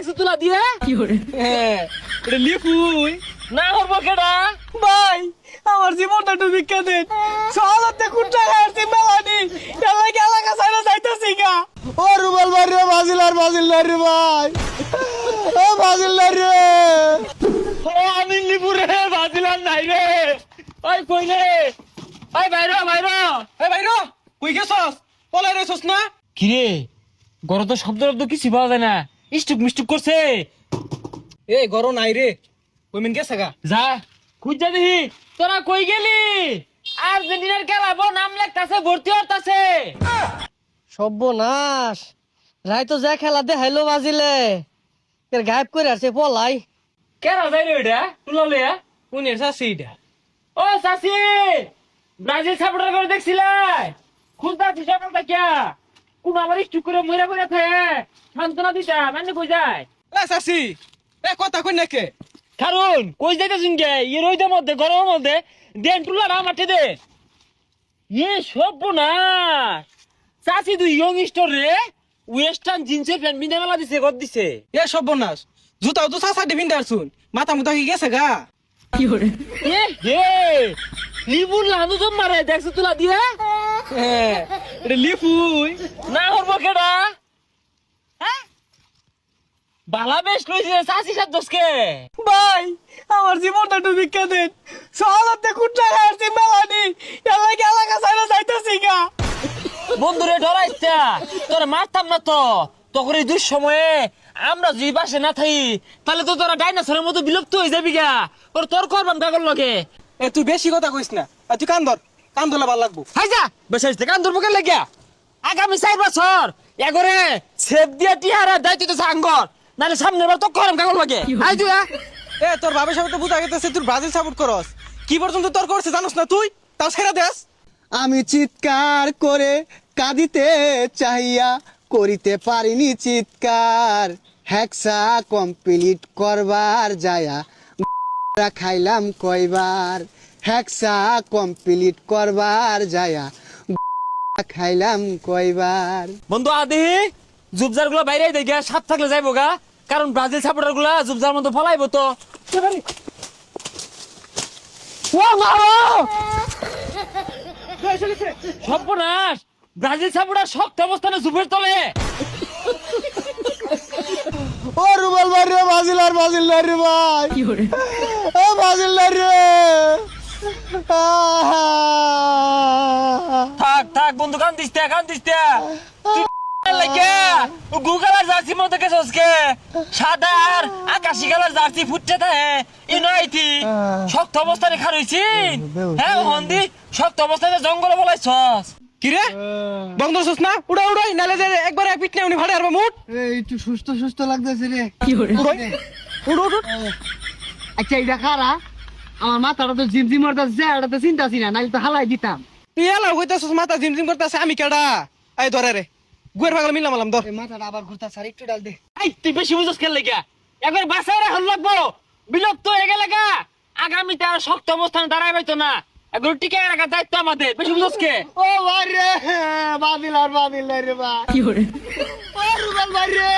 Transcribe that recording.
দেখছো তুলা দিয়ে এটা লিফুই না করবো কেডা ভাই আমার জীবনটা একটু ভিক্ষা দেন সহজতে কুটটা খাইছি মেলানি এলাকা সাইডে যাইতেছি গা ও রুবেল ভাই রে বাজিলার রে ভাই ও বাজিলার রে ও আমি লিপুরে বাজিলাম নাই রে ওই কইলে ওই বাইরো কই গেছস পলাই রেছস না কিরে গর তো শব্দ কিছু পাওয়া যায় না স্টুক মিস্টুক করছে এই গরো নাই রে কই মিন গেছে গা যা খুঁজা দেখি তোরা কই গেলি আর্জেন্টিনার খেলাবো নাম লেখতাছে ভর্তি হতাছে সর্বনাশ রাই তো যা খেলা দেখাইলো বাজিলে এর গায়েব করে আসছে পলাই কেরা যাইলো এটা তুলালে কোনের চাষি এটা ও চাচি ব্রাজিল সাপোর্টার করে দেখছিলাই খুঁজতাছি সকাল থেকে কোন আমার স্টুক করে মইরা করে থাকে সান্ত্বনা দিতা মানে কই যায় এ চাষি এ কথা কই নাকে কারণ কই যাইতেছুন গে ই রইদের মধ্যে গরমের মধ্যে দেন টুলার আমাকে দে ইয়ে সর্বনাশ চাচি তুই ইয়ং স্টোর রে ওয়েস্টার্ন জিন্সের প্যান্ট বিন্দা মেলা দিছে গদ দিছে এ সর্বনাশ জুতাও তো চাষা ডিভিন্ডার শুন মাথা মুথা কি গেছে গা এ হে লিবুর লান্দু তো মারে দেখছো তুলা দিয়ে এটা লিফুই না করবো কেডা হ্যাঁ বালা বেশ কইছে চাচি সাত দশকে ভাই আমার জীবনটা একটু ভিক্ষা দেন সহজতে কুটটা খাইছি মেলানি এলাকা সাইডে যাইতেছি গা বন্ধুরে ডরাইছা তোরা মারতাম না তো তখন এই দুঃসময়ে আমরা যদি বাসে না থাকি তাহলে তো তোরা ডাইনোসরের মতো বিলুপ্ত হয়ে যাবি গা ওর তোর করবাম কাগল লগে এ তুই বেশি কথা কইস না তুই কান ধরলে ভালো লাগবো হাই যা বেসাইছে কান ধরবো কেন লাগিয়া আগামী 4 বছর এগরে সেভ দিয়া টিহারা দায়িত্ব তো সাঙ্গর নালে সামনের বার তো করম কাগল লগে হাই তুই এ তোর বাবার সাথে তো বুঝা গেছে তুই ব্রাজিল সাপোর্ট করস কি পর্যন্ত তোর করছে জানোস না তুই তাও ছেড়ে দেস আমি চিৎকার করে কাঁদিতে চাহিয়া করিতে পারিনি চিৎকার হ্যাকসা কমপ্লিট করবার যায়া খাইলাম কয়বার হ্যাকসা কমপ্লিট করবার যায়া খাইলাম কয়বার বন্ধু আদি জুবজার গুলো বাইরে দেখে সাপ থাকলে যাইবো গা কারণ ব্রাজিল সাপোর্টার গুলা জুবজার মতো ফলাইবো তো ও মারো সর্বনাশ ব্রাজিল সাপোর্টার শক্ত অবস্থানে জুবের তলে ও রুবেল ভাই রে বাজিলার রে ভাই ও বাজিলার রে থাক বন্ধু কান দিস্তে লাগে গুগল আর জার্সি মতো কে সসকে সাদা আর আকাশি কালার জার্সি ফুটছে থাকে ইনাইতি শক্ত অবস্থানে খারইছি হ্যাঁ হন্দি শক্ত অবস্থানে জঙ্গলে বলাইছস কি রে বন্ধ করছিস না উড়াই নালে যে একবার এক পিট উনি ভাড়ে আরবা মুট এই একটু সুস্থ লাগতেছে রে উড়ো আচ্ছা এটা খারা আমার মাথাটা তো জিম করতেছে এটা তো চিন্তাছি না নাহলে তো হালাই দিতাম তুই এলা হইতাছিস মাথা জিম করতেছে আমি কেডা এই ধরে রে গুয়ের পাগল মিলাম ধর এই মাথাটা আবার ঘুরতাছে আর একটু ডাল দে এই তুই বেশি বুঝছস কেন লাগা একবার বাসায় রাখল লাগবো বিলুপ্ত হয়ে গেলে গা আগামীতে আর শক্ত অবস্থানে দাঁড়াই পাইতো না একবার টিকে রাখার দায়িত্ব আমাদের বেশি বুঝছস কে ও ভাই রে বাদিলার রে ভাই ও রুবেল ভাই রে